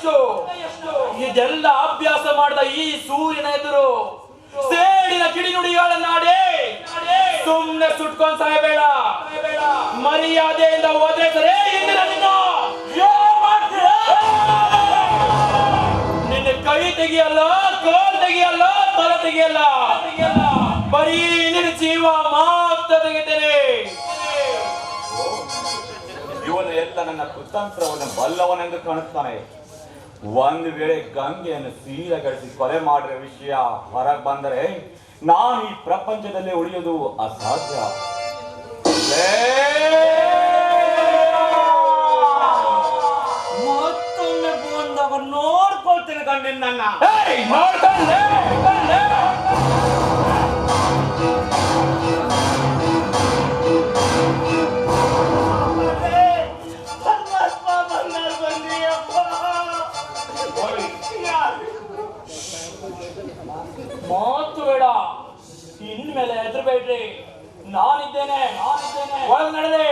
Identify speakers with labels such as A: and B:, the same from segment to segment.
A: ಎಷ್ಟು ಇದೆಲ್ಲ ಅಭ್ಯಾಸ ಮಾಡಿದ ಈ ಸೂರ್ಯನ ಎದುರು ಸೇಡಿನ ಕಿಡಿನುಡಿಗಳನ್ನಾಡಿ ಸುಮ್ನೆ ಸುಟ್ಕೊಂಡ್ ಸಾಯಬೇಡ. ಮರ್ಯಾದೆಯಿಂದ ಹೋದ್ರೆ ಸರಿ. ನಿನ್ನ ಕೈ ತೆಗಿಯಲ್ಲ, ಕಾಲ್ ತೆಗಿಯಲ್ಲ, ತಲೆ ತೆಗಿಯಲ್ಲ, ಬರೀ ನಿನ್ನ ಜೀವ ಮಾತ್ರ ತೆಗಿತೇನೆ.
B: ಇವನು ಎಲ್ಲ ನನ್ನ ಕುತಂತ್ರವನ್ನು ಬಲ್ಲವನೆಂದು ಕಾಣುತ್ತಾನೆ. ಒಂದು ವೇಳೆ ಗಂಗೆಯನ್ನು ಸೀರೆಗಡಿಸಿ ಕೊಲೆ ಮಾಡಿರೋ ವಿಷಯ ಹೊರಗೆ ಬಂದರೆ ನಾನು ಈ ಪ್ರಪಂಚದಲ್ಲಿ ಉಳಿಯೋದು ಅಸಾಧ್ಯ.
A: ಮತ್ತೊಮ್ಮೆ ಬಂದಾಗ ನೋಡ್ಕೊಳ್ತೇನೆ ಗಂಡಿನ ನನ್ನ ನೋಡ್ಕೊಂಡೆ. ಮಾತು ಬೇಡ, ಇನ್ಮೇಲೆ ಹೆದರ್ಬೇಡ್ರಿ. ನಾನಿದ್ದೇನೆ. ಒಳಗೆ ನಡೆದೆ.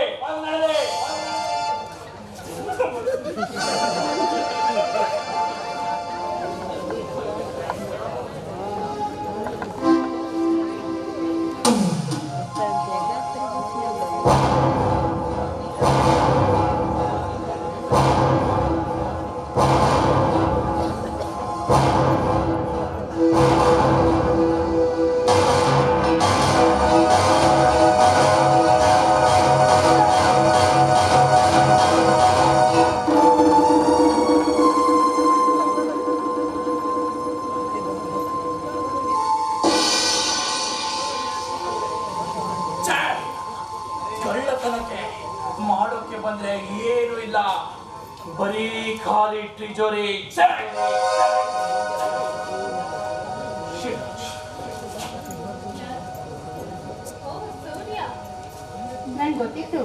A: ಕಳ್ಳತನಕ್ಕೆ ಮಾಡೋಕೆ ಬಂದ್ರೆ ಏನು ಇಲ್ಲ, ಬರೀ ಖಾಲಿ ಟ್ರಿಜೋರಿ.
C: ನನ್ಗೆ ಗೊತ್ತಿತ್ತು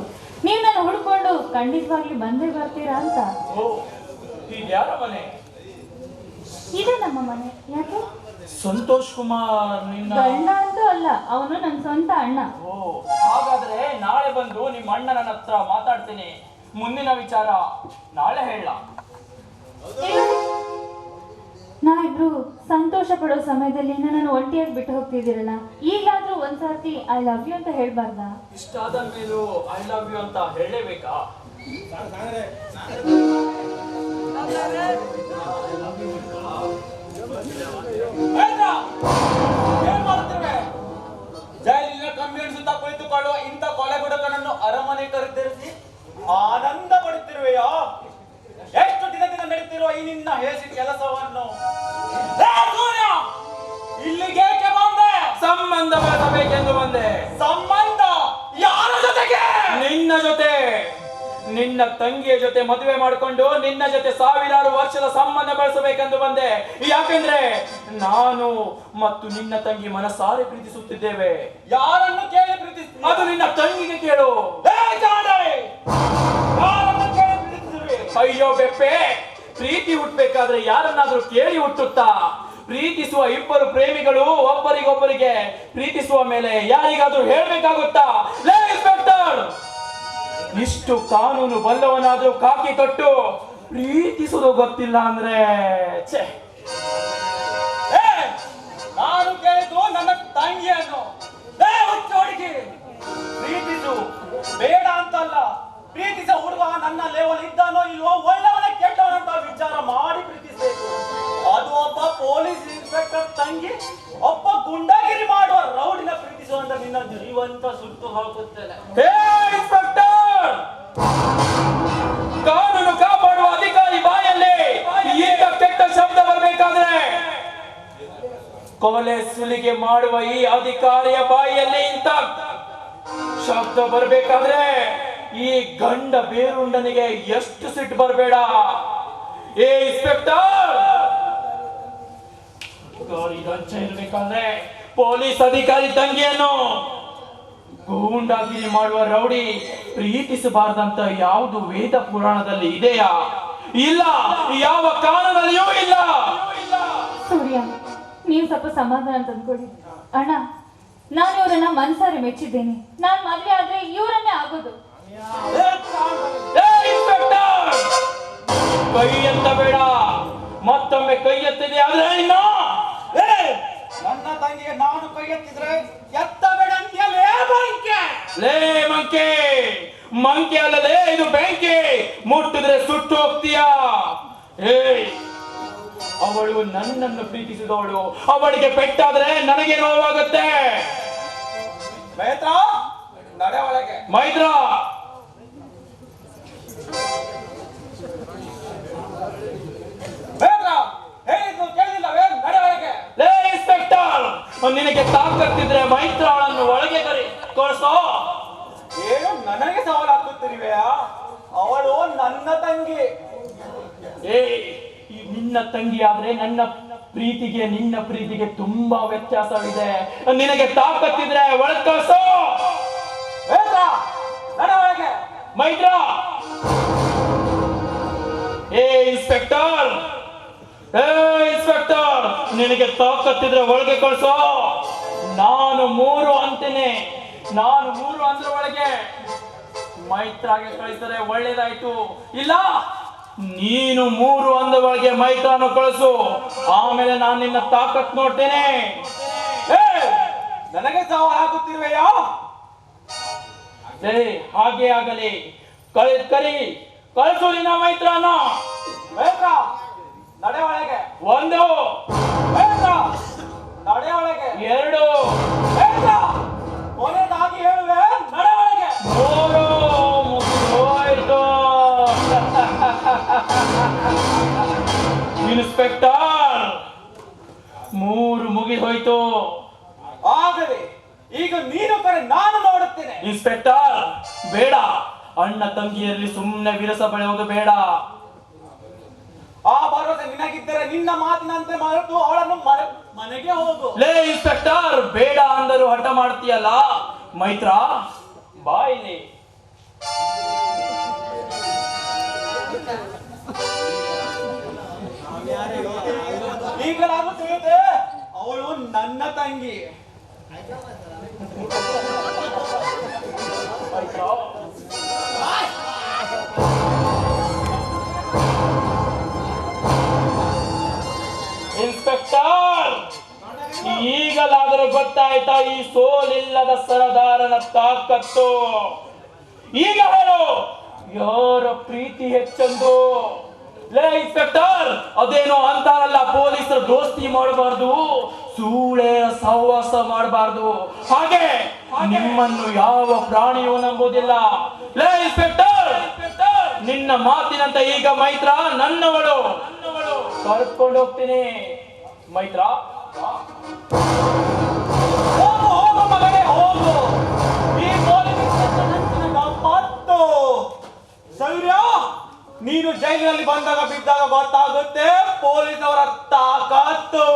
C: ನೀವು ನಾನು ಹುಡ್ಕೊಂಡು ಖಂಡಿತವಾಗ್ಲಿ ಬಂದೇ ಬರ್ತೀರಾ ಅಂತ.
A: ಓ, ಇದ್ಯಾರ ಮನೆ?
C: ಇದೆ ನಮ್ಮ ಮನೆ. ಯಾಕೆ?
A: ಸಂತೋಷ್ ಕುಮಾರ್ ನಿನ್ನ
C: ಗಂಡ ಅಂತೂ ಅಲ್ಲ, ಅವನು ನನ್ನ ಸ್ವಂತ ಅಣ್ಣ.
A: ಓ, ಹಾಗಾದ್ರೆ ನಾಳೆ ಬಂದು ನಿಮ್ಮ ಅಣ್ಣನ ಹತ್ರ ಮಾತಾಡ್ತೀನಿ. ಮುಂದಿನ ವಿಚಾರ ನಾಳೆ ಹೇಳ.
C: ನಾವಿಬ್ರು ಸಂತೋಷ ಪಡೋ ಸಮಯದಲ್ಲಿ ನನ್ನನ್ನು ಒಂಟಿಯಾಗಿ ಬಿಟ್ಟು ಹೋಗ್ತಿದ್ದೀರಲ್ಲ, ಈಗಲಾದ್ರೂ ಒಂದ್ಸರ್ತಿ ಐ ಲವ್ ಯು ಅಂತ ಹೇಳ್ಬಾರ್ದಾ?
A: ಇಷ್ಟಾದ ಮೇಲೂ ಐ ಲವ್ ಯು ಅಂತ ಹೇಳಲೇಬೇಕಾ?
B: ಜೈಲಿನ ಕಮ್ಮಿಣಿಸುತ್ತಾ ಕುಳಿತುಕೊಳ್ಳುವ ಇಂಥ ಕೊಲೆಗುಡಕನನ್ನು ಅರಮನೆ ಕರೆತರಿಸಿ ಆನಂದ ಪಡುತ್ತಿರುವೆಯಾ? ಎಷ್ಟು ದಿನದಿಂದ ನಡೆಯುತ್ತಿರುವ ಈ ನಿನ್ನ ಹೇಸಿ ಕೆಲಸವನ್ನು ಇಲ್ಲಿಗೆ ಬಂದೆ.
A: ಸಂಬಂಧ ಬೆಳೆಸಬೇಕೆಂದು ಬಂದೆ.
B: ಸಂಬಂಧ ಯಾರ ಜೊತೆಗೆ?
A: ನಿನ್ನ ಜೊತೆ. ನಿನ್ನ ತಂಗಿಯ ಜೊತೆ ಮದುವೆ ಮಾಡಿಕೊಂಡು ನಿನ್ನ ಜೊತೆ ಸಾವಿರಾರು ವರ್ಷದ ಸಂಬಂಧ ಬೆಳೆಸಬೇಕೆಂದು ಬಂದೆ. ಯಾಕೆಂದ್ರೆ ನಾನು ಮತ್ತು ನಿನ್ನ ತಂಗಿ ಮನಸಾರೆ ಪ್ರೀತಿಸುತ್ತಿದ್ದೇವೆ.
B: ಯಾರನ್ನು ಕೇಳಿ ಪ್ರೀತಿಸ್ತೀವಿ?
A: ಅದು ನಿನ್ನ ತಂಗಿಗೆ ಕೇಳು.
B: ಯಾರನ್ನು ಕೇಳಿ ಪ್ರೀತಿಸುವೆ?
A: ಅಯ್ಯೋ ಬೆಪ್ಪೆ, ಪ್ರೀತಿ ಹುಟ್ಟಬೇಕಾದ್ರೆ ಯಾರನ್ನಾದ್ರೂ ಕೇಳಿ ಹುಟ್ಟುತ್ತಾ? ಪ್ರೀತಿಸುವ ಇಬ್ಬರು ಪ್ರೇಮಿಗಳು ಒಬ್ಬರಿಗೊಬ್ಬರಿಗೆ ಪ್ರೀತಿಸುವ ಮೇಲೆ ಯಾರಿಗಾದ್ರೂ ಹೇಳ್ಬೇಕಾಗುತ್ತಾ? ಇನ್ಸ್ಪೆಕ್ಟರ್, ಇಷ್ಟು ಕಾನೂನು ಬಲ್ಲವನಾದ್ರೂ ಕಾಕಿ ತೊಟ್ಟು ಪ್ರೀತಿಸುವುದು ಗೊತ್ತಿಲ್ಲ ಅಂದ್ರೆ
B: ನಾನು ಕೇಳಿದ್ದು ನನ್ನ ತಂಗಿಯನ್ನು. ಹುಚ್ಚೋಡಿಗೆ ಪ್ರೀತಿಸು ಬೇಡ ಅಂತಲ್ಲ, ಪ್ರೀತಿಸ ಹುಡುಗ ನನ್ನ ಲೆವೆಲ್ ಇದ್ದಾನೋ ಇಲ್ವೋ, ಒಳ್ಳೆಯವನ ಕೆಟ್ಟವನಂತ ವಿಚಾರ ಮಾಡಿ ಪ್ರೀತಿಸಬೇಕು. ಅದು ಒಬ್ಬ ಪೊಲೀಸ್ ಇನ್ಸ್ಪೆಕ್ಟರ್ ತಂಗಿ ಒಬ್ಬ ಗುಂಡಾಗಿರಿ ಮಾಡುವ ರೌಡಿನ ಪ್ರೀತಿಸುವಂತ ನಿನ್ನ ಜೀವಂತ ಸುಟ್ಟು ಹಾಕುತ್ತೇನೆ.
A: ಇನ್ಸ್ಪೆಕ್ಟರ್, ಕಾನೂನು ಕಾಪಾಡುವ ಅಧಿಕಾರಿ ಬಾಯಲ್ಲಿ ಈಗ ಕೆಟ್ಟ ಶಬ್ದ ಬರಬೇಕಾದ್ರೆ, ಕೊಲೆ ಸುಲಿಗೆ ಮಾಡುವ ಈ ಅಧಿಕಾರಿಯ ಬಾಯಿಯಲ್ಲಿ ಇಂಥ ಶಬ್ದ ಬರಬೇಕಾದ್ರೆ ಈ ಗಂಡ ಬೇರುಂಡನಿಗೆ ಎಷ್ಟು ಸಿಟ್ಟು ಬರಬೇಡ. ಏ ಇನ್ಸ್ಪೆಕ್ಟರ್, ಲಂಚ ಇರಬೇಕಾದ್ರೆ ಪೊಲೀಸ್ ಅಧಿಕಾರಿ ತಂಗಿಯನ್ನು ಗೂಂಡಾಗಿರಿ ಮಾಡುವ ರೌಡಿ ಪ್ರೀತಿಸಬಾರ್ದಂತ ಯಾವುದು ವೇದ ಪುರಾಣದಲ್ಲಿ ಇದೆಯಾ? ಇಲ್ಲ, ಯಾವ ಕಾರಣದಲ್ಲಿಯೂ ಇಲ್ಲ.
C: ಸೂರ್ಯ, ನೀವು ಸ್ವಲ್ಪ ಸಮಾಧಾನ ತಂದ್ಕೊಡಿ. ಅಣ್ಣ, ನಾನು ಇವರನ್ನ ಮನಸಾರೆ ಮೆಚ್ಚಿದ್ದೇನೆ. ನಾನು ಮದುವೆ ಆದ್ರೆ ಇವರನ್ನೇ ಆಗೋದು.
A: ಕೈ ಅಂತ ಬೇಡ, ಮತ್ತೊಮ್ಮೆ ಕೈ ಎತ್ತಿದೆ ಆದ್ರೆ ಇನ್ನ
B: ಏ, ನನ್ನ ತಂಗಿಗೆ ನಾನು ಕೈ ಎತ್ತಿದ್ರೆ ಎತ್ತಬೇಡ ಅಂತೀಯಲ್ಲೇ ಬಂಕೆ.
A: ಲೇ ಮಂಕೆ, ಮಂಕೆ ಅಲ್ಲಲೇ ಇದು ಬೆಂಕಿ, ಮುಟ್ಟಿದ್ರೆ ಸುಟ್ಟು ಹೋಗ್ತೀಯಾ. ಏಯ್, ಅವಳು ನನ್ನನ್ನು ಪ್ರೀತಿಸಿದವಳು, ಅವಳಿಗೆ ಪೆಟ್ಟಾದ್ರೆ ನನಗೆ ನೋವಾಗುತ್ತೆ.
B: ಮೈತ್ರ, ನಡೆ ಒಳಗೆ.
A: ಮೈತ್ರ,
B: ಮೈತ್ರ, ಹೇಳಿದ್ದು ಕೇಳಿಲ್ಲವೇ? ನಡೆ ಒಳಗೆ.
A: ಲೇ ಇನ್ಸ್ಪೆಕ್ಟರ್, ನಿನಗೆ ತಾಕತ್ತಿದ್ರೆ ಮೈತ್ರಾಳನ್ನು ಒಳಗೆ ಕಳಿಸೋ.
B: ಏನು ನನಗೆ ಸವಾಲು ಹಾಕುತ್ತಿರುವೆಯಾ? ಅವಳು ನನ್ನ ತಂಗಿ.
A: ಏಯ್, ಈ ನಿನ್ನ ತಂಗಿ ಆದ್ರೆ ನನ್ನ ಪ್ರೀತಿಗೆ ನಿನ್ನ ಪ್ರೀತಿಗೆ ತುಂಬಾ ವ್ಯತ್ಯಾಸವಿದೆ. ನಿನಗೆ ತಾಕತ್ತಿದ್ರೆ ಒಳಗೆ ಕಳಿಸೋ.
B: ಮೈತ್ರ, ನಡೆ ಒಳಗೆ.
A: ಮೈತ್ರ, ಏ ಇನ್ಸ್ಪೆಕ್ಟರ್, ಏ ಇನ್ಸ್ಪೆಕ್ಟರ್, ನಿನಗೆ ತಾಕತ್ತಿದ್ರೆ ಒಳಗೆ ಕಳಿಸೋ. ನಾನು 3 ಅಂತೀನಿ, ನಾನು 3 ಅಂದ್ರ ಒಳಗೆ. ಮೈತ್ರಾಗೆ ಕಳಿಸಿದ್ರೆ ಒಳ್ಳೇದಾಯ್ತು, ಇಲ್ಲ ನೀನು 3 ಅಂದ ಒಳಗೆ ಮೈತ್ರಾನು ಕಳಿಸು. ಆಮೇಲೆ ನಾನು ನಿನ್ನ ತಾಕತ್ ನೋಡ್ತೇನೆ.
B: ಏ, ನನಗೆ ಸವಾಲು ಹಾಕುತ್ತಿರುವೆಯಾ?
A: ಏ, ಹಾಗೆ ಆಗಲಿ, ಕಳಿಸು ನಿನ್ನ ಮೈತ್ರಾನ.
B: ಮೈತ್ರ, ನಡೆ ಒಳಗೆ.
A: 1,
B: ಮೈತ್ರ, ನಡೆ ಒಳಗೆ.
A: 2,
B: ಮೈತ್ರ, ಕೊನೆಯದಾಗಿ ಹೇಳುವೆ, ನಡೆ ಒಳಗೆ.
A: 3 ಮುಗಿದೋಯ್ತು. ಇನ್ಸ್ಪೆಕ್ಟರ್, 3 ಮುಗಿದೋಯ್ತು.
B: ಆಗಲಿ, ಈಗ ನೀನು ಕರೆ, ನಾನು ನೋಡುತ್ತೇನೆ.
A: ಇನ್ಸ್ಪೆಕ್ಟರ್, ಬೇಡ, ಅಣ್ಣ ತಂಗಿಯರಲ್ಲಿ ಸುಮ್ಮನೆ ವಿರಸ ಬೆಳೆಯುವುದು ಬೇಡ.
B: ಆ ಭರವಸೆ ನಿನಗಿದ್ದರೆ ನಿನ್ನ ಮಾತಿನಂತೆ ಮರೆತು ಅವಳನ್ನು ಮನೆಗೆ ಹೋಗು.
A: ಲೇ ಇನ್ಸ್ಪೆಕ್ಟರ್, ಬೇಡ ಅಂದರೂ ಹಠ ಮಾಡ್ತೀಯಲ್ಲ. ಮೈತ್ರ, ಬಾ ಇಲ್ಲಿ.
B: ಈಗ ನಾನು ತಿಳಿದೆ, ಅವಳು ನನ್ನ ತಂಗಿ.
A: ಮೈತ್ರ, ಇನ್ಸ್ಪೆಕ್ಟರ್, ಈಗಲಾದರೂ ಗೊತ್ತಾಯ್ತಾ ಈ ಸೋಲಿಲ್ಲದ ಸರದಾರನ ತಾಕತ್ತು? ಈಗ ಹೇಳು, ಯಾರ ಪ್ರೀತಿ ಹೆಚ್ಚಂದು? ಲೇ ಇನ್ಸ್ಪೆಕ್ಟರ್, ಅದೇನೋ ಅಂತಾರಲ್ಲ, ಪೊಲೀಸರು ದೋಸ್ತಿ ಮಾಡಬಾರ್ದು, ಸೂಳೆ ಸಹವಾಸ ಮಾಡಬಾರ್ದು. ಹಾಗೆ ನಿಮ್ಮನ್ನು ಯಾವ ಪ್ರಾಣಿಯೂ ನಂಬುವುದಿಲ್ಲ. ಲೇ ಇನ್ಸ್ಪೆಕ್ಟರ್, ನಿನ್ನ ಮಾತಿನಂತೆ ಈಗ ಮೈತ್ರ ನನ್ನವಳು. ಕರ್ಕೊಂಡು ಹೋಗ್ತೀನಿ. ಮೈತ್ರ,
B: ಹೋಗು ಹೋಗು ಮಗನೇ, ಹೋಗು. ಈ ಮತ್ತು ಸೌರ್ಯ, ನೀನು ಜೈಲಿನಲ್ಲಿ ಬಂದಾಗ ಬಿದ್ದಾಗ ಗೊತ್ತಾಗುತ್ತೆ ಪೊಲೀಸವರ ತಾಕತ್ತು.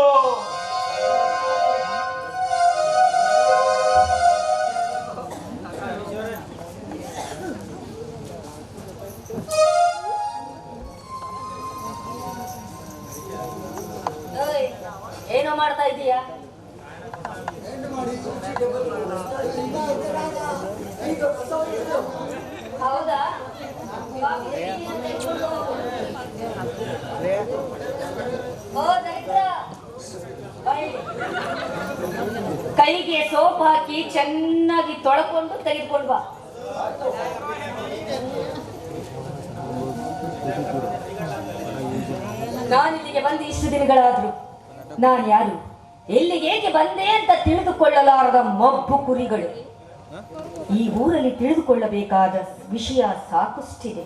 D: ಏನೋ ಮಾಡ್ತಾ ಇದೀಯಾ? ಹೌದಾ? ಓ ದರಿದ್ರ, ಕೈಗೆ ಸೋಪ್ ಹಾಕಿ ಚೆನ್ನಾಗಿ ತೊಳ್ಕೊಂಡು ತೆಗೆದುಕೊಂಡು ಬಾ. ನಾನಿಲ್ಲಿಗೆ ಬಂದು ಇಷ್ಟು ದಿನಗಳಾದ್ರು ನಾನು ಯಾರು, ಎಲ್ಲಿಗೆ ಏಕೆ ಬಂದೆ ಅಂತ ತಿಳಿದುಕೊಳ್ಳಲಾರದ ಮಬ್ಬು ಕುರಿಗಳು. ಈ ಊರಲ್ಲಿ ತಿಳಿದುಕೊಳ್ಳಬೇಕಾದ ವಿಷಯ ಸಾಕಷ್ಟಿದೆ.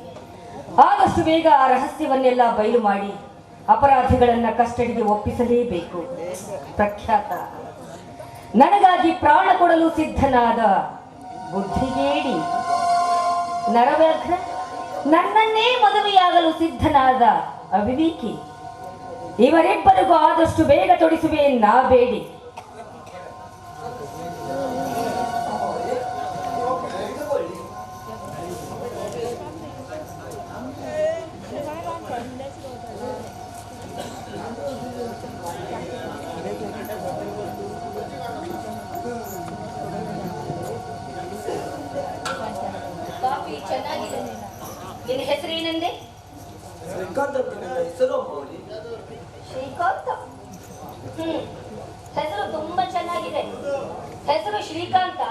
D: ಆದಷ್ಟು ಬೇಗ ಆ ರಹಸ್ಯವನ್ನೆಲ್ಲ ಬಯಲು ಮಾಡಿ ಅಪರಾಧಿಗಳನ್ನ ಕಸ್ಟಡಿಗೆ ಒಪ್ಪಿಸಲೇಬೇಕು. ಪ್ರಖ್ಯಾತ, ನನಗಾಗಿ ಪ್ರಾಣ ಕೊಡಲು ಸಿದ್ಧನಾದ ಬುದ್ಧಿಗೇಡಿ ನರವ್ಯಾಘ್ರ, ನನ್ನನ್ನೇ ಮದುವೆಯಾಗಲು ಸಿದ್ಧನಾದ ಅವಿವೇಕಿ, ಇವರಿಬ್ಬರಿಗೂ ಆದಷ್ಟು ಬೇಗ ತೊಡಿಸುವೆ ನಾ ಬೇಡಿ. ಕಾಫಿ ಚೆನ್ನಾಗಿದೆ. ನಿನ್ನ ಹೆಸರೇನೆಂದೆ?
E: ಶ್ರೀಕಾಂತ್ ಅಂತ ನನ್ನ ಹೆಸರು.
D: ಶ್ರೀಕಾಂತ. ಹೆಸರು ತುಂಬಾ ಚೆನ್ನಾಗಿದೆ. ಹೆಸರು ಶ್ರೀಕಾಂತ,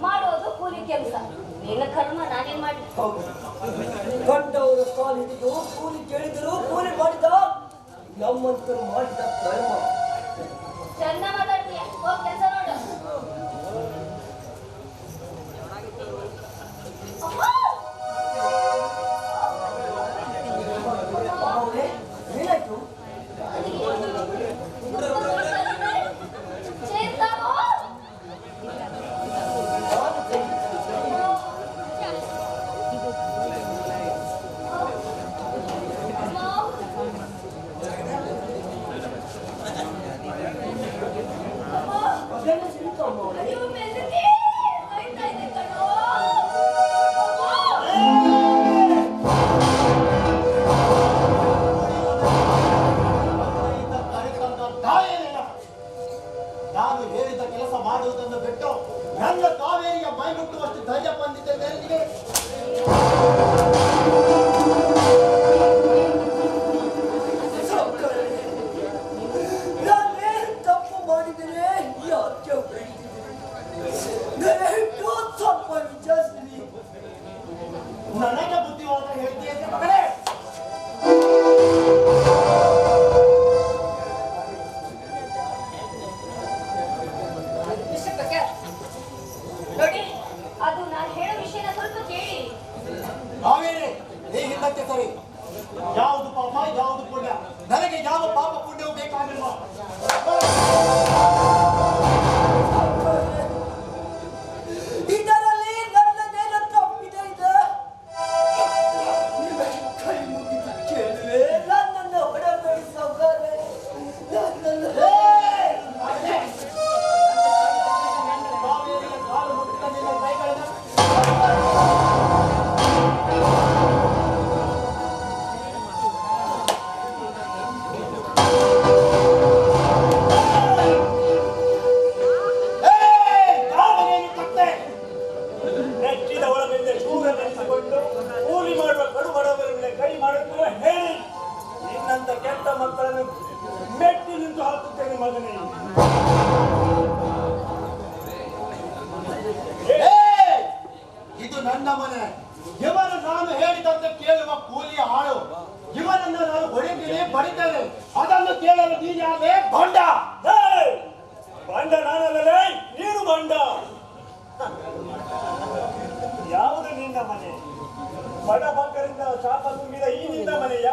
D: ಮಾಡೋದು ಕೂಲಿ ಕೆಲಸ. ನಿನ್ನ ಕರ್ಮ ನಾನೇನ್ ಮಾಡಿ.
E: ಕಂಡವರು ಕಾಲಿಡಿದು ಕೂಲಿ ಕೇಳಿದರು ಕೂಲಿ ಮಾಡಿದ ನಮ್ಮಂತರು ಮಾಡಿದ ಕರ್ಮ.
D: ಚೆನ್ನ ಮಾತಾಡ್ತೀಯ, ಹೋಗ್ ಕೆಲಸ ನೋಡು.
E: ಏನಾಯ್ತು?
F: ನಾನು ಹೇಳಿದ ಕೆಲಸ ಮಾಡುವುದನ್ನು ಬಿಟ್ಟು ನನ್ನ ಕಾವೇರಿಗೆ ಮೈ ಮುಟ್ಟುವಷ್ಟು ಧೈರ್ಯ ಬಂದಿದ್ದೆ ನಿನಗೆ.
E: ನಾನೇನು ತಪ್ಪು ಮಾಡಿದ್ದೇನೆ? ಯಾಕೆ ದಯವಿಟ್ಟು ಸ್ವಲ್ಪ ವಿಚಾರಿಸಿ.
F: ನನಗೆ ಬುದ್ಧಿವಾದ ಹೇಳ್ತೀಯ ಮಗನೇ.
D: ನೋಡಿ, ಅದು ನಾನು ಹೇಳೋ ವಿಷಯನ ಸ್ವಲ್ಪ ಕೇಳಿ.
F: ಕಾವೇರಿ, ನೀ ಹಿಂದಕ್ಕೆ ಸರಿ. ಯಾವುದು ಪಾಪ ಯಾವುದು ಪುಣ್ಯ? ನನಗೆ ಯಾವ ಪಾಪ ಪುಣ್ಯವೂ ಬೇಕಾಗಿಲ್ಲ.
E: ಇದರಲ್ಲಿ ನನ್ನದೇನು ತಪ್ಪಿದೆ? ಇದೆ ಕೈ ಮುಗಿದು ಕೇಳುವೆ, ನನ್ನನ್ನು ಹೊಡೆಬೇಡಿ ಸಾವುಕಾರೆ. ನನ್ನನ್ನು
F: ಕಾವೇರಿಗೆ ಕಾಲು ಮುಟ್ಟಿದ ನಿನ್ನ ಕೈಗಳನ್ನು
B: ನೆಚ್ಚಿದವರ ಮೇಲೆ ಶೂರ ನೆನೆಸಿಕೊಂಡು ಕೂಲಿ ಮಾಡುವ ಕಡು ಬಡವರ ಮೇಲೆ ಕೈ ಮಾಡುತ್ತಿರುವ ಹೇಳಿ ನಿನ್ನಂತ ಕೆಟ್ಟ ಮಕ್ಕಳನ್ನು ಮೆಟ್ಟಿ ನಿಂತು ಹಾಕುತ್ತೇನೆ ಮಗನೇ.
F: ಇದು ನನ್ನ ಮನೆ. ಇವನು ನಾನು ಹೇಳಿದಂತೆ ಕೇಳುವ ಕೂಲಿಯ ಆಳು. ಇವನನ್ನು ನಾನು ಹೊಡಿತೀನಿ ಬಡಿತೇನೆ. ಅದನ್ನು ಕೇಳಲು ನೀನ್ಯಾವೇ ಬಂಡ?
B: ಬಂಡ ನಾನಲ್ಲೇ, ನೀನು ಬಂಡ. ಯಾವುದು ನಿನ್ನ ಮನೆ? ಬಡ ಭಕ್ತರಿಂದ ಶಾಪ ತುಂಬಿದ ಈ ನಿನ್ನ ಮನೆಯ?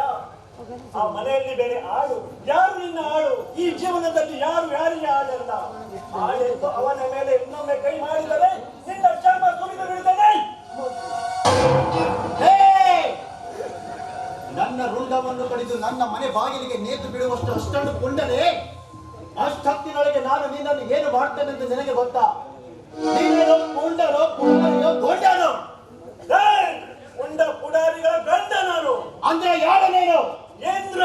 B: ಆ ಮನೆಯಲ್ಲಿ ಬೇರೆ ಆಳು. ಯಾರು ನಿನ್ನ ಆಳು? ಈ ಜೀವನದಲ್ಲಿ ಯಾರು ಯಾರಿಗೆ ಆಳಲ್ಲ. ಆಳೆಂದು ಅವನ ಮೇಲೆ ಇನ್ನೊಮ್ಮೆ ಕೈ ಮಾಡಿದರೆ ನಿನ್ನ ಚರ್ಮ ಸುರಿದು ಬಿಡುತ್ತದೆ.
F: ನನ್ನ ರುಂಡವನ್ನು ಕಡಿದು ನನ್ನ ಮನೆ ಬಾಗಿಲಿಗೆ ನೇತು ಬಿಡುವಷ್ಟು ಅಷ್ಟನ್ನು ಕೊಂಡರೆ ಅಷ್ಟೊತ್ತಿನೊಳಗೆ ನಾನು ನಿನ್ನನ್ನು ಏನು ಮಾಡ್ತೇನೆಂದು ನಿನಗೆ ಗೊತ್ತಾ? ನೀನೇನೋ ಪುಂಡನೋ ಪುಂಡನೋ ಗೊಂಡನೋ?
B: ಉಂಡ ಪುಡಾರಿಗಳ ಗಂಡ ನಾನು.
F: ಅಂದ್ರೆ ಯಾರು ನೀನು?
B: ಇಂದ್ರ.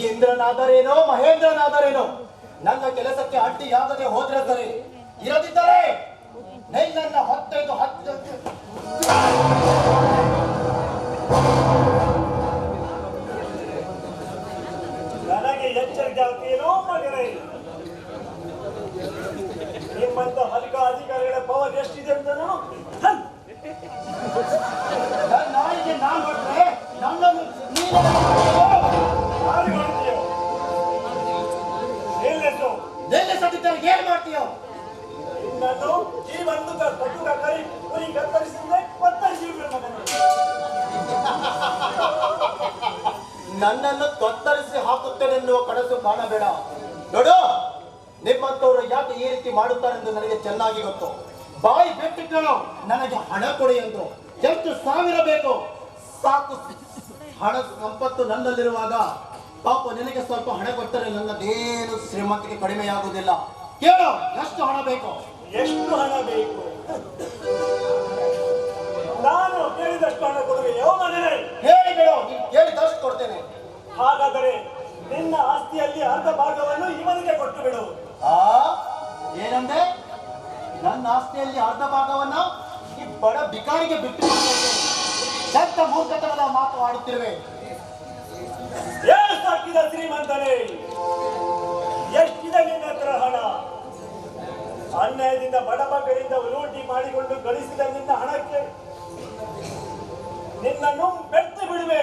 F: ಇಂದ್ರನಾದರೇನೋ ಮಹೇಂದ್ರನಾದರೇನೋ ನನ್ನ ಕೆಲಸಕ್ಕೆ ಅಡ್ಡಿಯಾಗದೆ ಹೋದ್ರೆ ಸರಿ. ಇರದಿದ್ದರೆ ನಿನ್ನನ್ನ ಹೊತ್ತೊಯ್ದು
B: ನನಗೆ ಎಚ್ಚರಿಕೆ ಆಗ್ತೀನೋ ಮಗನೇ? ನಿಮ್ಮಂತ ಹಲ್ಕ ಅಧಿಕಾರಿಗಳ ಪವರ್ ಎಷ್ಟಿದೆ ಅಂತ ನಾನು
F: ನಾಯಿಗೆ ನಾನು ಹೊಟ್ಟರೆ ನನ್ನನ್ನು
B: ಯಾರು ಮಾಡ್ತೀಯೋ?
F: ನಿಲ್ಲಿಸದಿದ್ದರೆ ಏನ್ ಮಾಡ್ತೀಯೋ?
B: ನಿನ್ನನ್ನು ಈ ಒಂದು ಕಟ್ಟುಗ ಕೈ ಕುರಿ ಕತ್ತರಿಸಿದ್ರೆ ಕತ್ತರಿಸಿ ಮಗನೇ.
F: ನನ್ನನ್ನು ಕತ್ತರಿಸಿ ಹಾಕುತ್ತೇನೆನ್ನುವ ಕನಸು ಕಾಣಬೇಡ. ನೋಡು, ನಿಮ್ಮಂತವರು ಯಾಕೆ ಈ ರೀತಿ ಮಾಡುತ್ತಾರೆಂದು ನನಗೆ ಚೆನ್ನಾಗಿ ಗೊತ್ತು. ಬಾಯಿ ಬಿಟ್ಟಿಟ್ಟಳು ನನಗೆ ಹಣ ಕೊಡಿ ಎಂದು. ಎಷ್ಟು ಸಾವಿರ ಬೇಕು? ಸಾಕು. ಹಣ ಸಂಪತ್ತು ನನ್ನಲ್ಲಿರುವಾಗ ಪಾಪ ನಿನಗೆ ಸ್ವಲ್ಪ ಹಣ ಕೊಟ್ಟರೆ ನನ್ನದೇನು ಶ್ರೀಮಂತಿಗೆ ಕಡಿಮೆಯಾಗುವುದಿಲ್ಲ. ಕೇಳು, ಎಷ್ಟು ಹಣ ಬೇಕು?
B: ಎಷ್ಟು ಹಣ ಬೇಕು? ನಾನು ಕೇಳಿದಷ್ಟು ಹಣ ಕೊಡುವೆ ಯಾವ ಮಗನೇ?
F: ಹೇಳಿ ಬಿಡು, ನೀನು ಕೇಳಿದಷ್ಟು ಕೊಡ್ತೇನೆ.
B: ಹಾಗಾದರೆ ನಿನ್ನ ಆಸ್ತಿಯಲ್ಲಿ ಅರ್ಧ ಭಾಗವನ್ನು ಇವನಿಗೆ ಕೊಟ್ಟು ಬಿಡು.
F: ಏನಂದೆ? ನನ್ನ ಆಸ್ತಿಯಲ್ಲಿ ಅರ್ಧ ಭಾಗವನ್ನ ಈ ಬಡ ಬಿಕಾರಿಗೆ ಬಿಟ್ಟು ಎಂತ ಮೂರ್ಖತನದ ಮಾತು ಆಡುತ್ತಿರುವೆ.
B: ಸಾಕಿದ ಶ್ರೀಮಂತನೇ, ಎಷ್ಟಿದೆ ನಿನ್ನ ಹತ್ರ ಹಣ? ಅನ್ಯಾಯದಿಂದ ಬಡಬಗ್ಗರಿಂದ ಲೂಟಿ ಮಾಡಿಕೊಂಡು ಗಳಿಸಿದ ನಿನ್ನ ಹಣಕ್ಕೆ ನಿನ್ನನ್ನು ಬೆಟ್ಟು ಬಿಡುವೆ.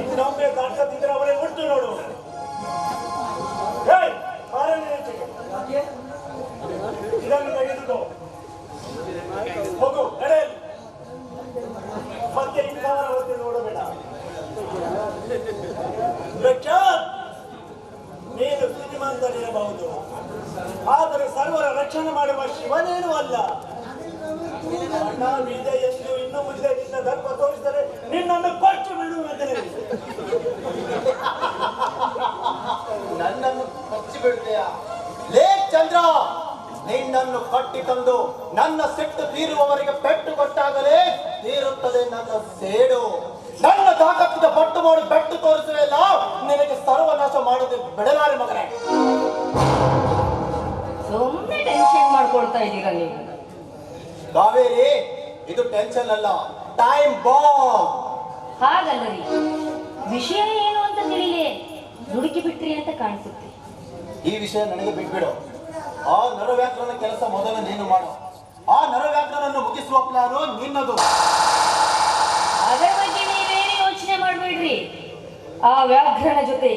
B: ಇನ್ನೊಮ್ಮೆ ದಾಟದಿದ್ರೆ ಅವರೇ ಉಂಟು ನೋಡು. ಇದನ್ನು ತೆಗೆದುಕೋ, ಹೋಗು ನಡೆ. ಮತ್ತೆ ಇಂಥವರ ಹೊತ್ತು ನೋಡಬೇಡ. ನೀನು ಶ್ರೀಮಂತನಿರಬಹುದು, ಆದರೆ ಸರ್ವರ ರಕ್ಷಣೆ ಮಾಡುವ ಶಿವನೇನೂ ಅಲ್ಲ. ಹಣ ಇದೆ ಎಂದು ಇನ್ನು ಮುಂದೆ ನಿನ್ನ ಧರ್ಮ ತೋರಿಸಿದರೆ ನಿನ್ನನ್ನು ಕೊಟ್ಟು ಬಿಡುವುದೇ.
F: ನನ್ನನ್ನು ಕೊಚ್ಚಿ ಬಿಡುತ್ತೆಯಾ? ಲೇ ಚಂದ್ರ, ನಿನ್ನನ್ನು ಕಟ್ಟಿ ತಂದು ನನ್ನ ಸಿಟ್ಟು ತೀರುವವರಿಗೆ ಪೆಟ್ಟು ಕೊಟ್ಟಾಗಲೇ ತೀರುತ್ತದೆ ನನ್ನ ಸೇಡು. ನನ್ನ ತಾಕತ್ತಿಗೆ ಪಟ್ಟು ಮಾಡಿ ಪೆಟ್ಟು ತೋರಿಸುವೆಲ್ಲ, ನಿನಗೆ ಸರ್ವನಾಶ ಮಾಡದೆ ಬಿಡಲಾರೆ ಮಗನೇ.
D: ಸುಮ್ಮನೆ ಟೆನ್ಷನ್ ಮಾಡ್ಕೊಳ್ತಾ ಇದ್ದೀರಾ ನೀವು.
F: ಕಾವೇರಿ, ಇದು ಟೆನ್ಷನ್ ಅಲ್ಲ, ಟೈಮ್ ಬಾಂಬ್.
D: ಹಾಗಲ್ಲರಿ, ವಿಷಯ ಏನು ಅಂತ ತಿಳಿಯೇ ದುಡುಕಿ ಬಿಟ್ರಿ ಅಂತ ಕಾಣಿಸುತ್ತೆ.
F: ಈ ವಿಷಯ ನನಗೆ ಬಿಟ್ಬಿಡು. ಆ ನರವ್ಯಾಕರಣ ಕೆಲಸ ಮೊದಲು ನೀನು ಮಾಡು. ಆ ನರವ್ಯಾಕರಣ ಮುಗಿಸುವ ಪ್ಲಾನು ನಿನ್ನದು.
D: ಅದರ ಬಗ್ಗೆ ನೀವೇನು ಯೋಚನೆ ಮಾಡಬೇಡ್ರಿ. ಆ ವ್ಯಾಘ್ರನ ಜೊತೆ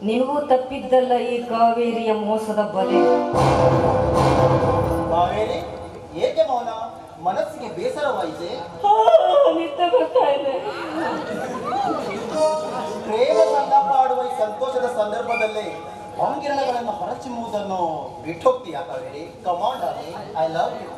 D: ನಿಮಗೂ ತಪ್ಪಿದ್ದಲ್ಲ ಈ ಕಾವೇರಿಯ ಮೋಸದ ಬಲೆ.
F: ಕಾವೇರಿ, ಏಕೆ ಮೌನ? ಮನಸ್ಸಿಗೆ ಬೇಸರವಾಯಿತೆ?
D: ನಿದ್ದೆ ಬರ್ತಾ ಇದೆ.
F: ಪ್ರೇಮ ಸಂತಾಪ ಆಡುವ ಈ ಸಂತೋಷದ ಸಂದರ್ಭದಲ್ಲಿ ಅಂಗಿರಣಗಳನ್ನು ಹೊರಚಿಮ್ಮುವುದನ್ನು ಬಿಟ್ಟು ಹೋಗ್ತೀಯಾ Kaveri? Command I love you.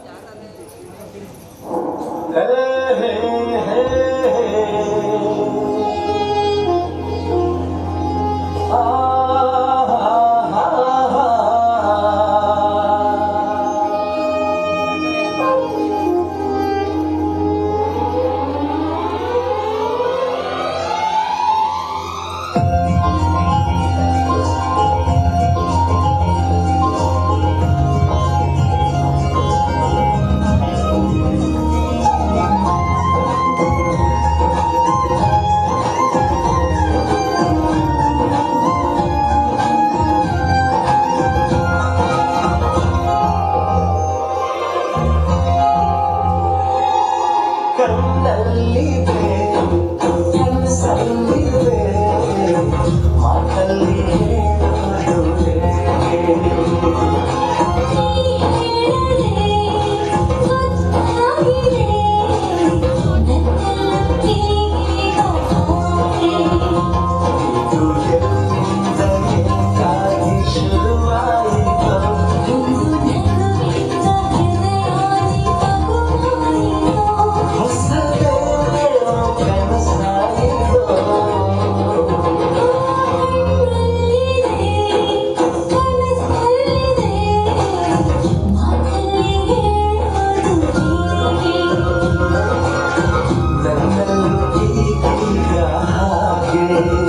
G: Yeah.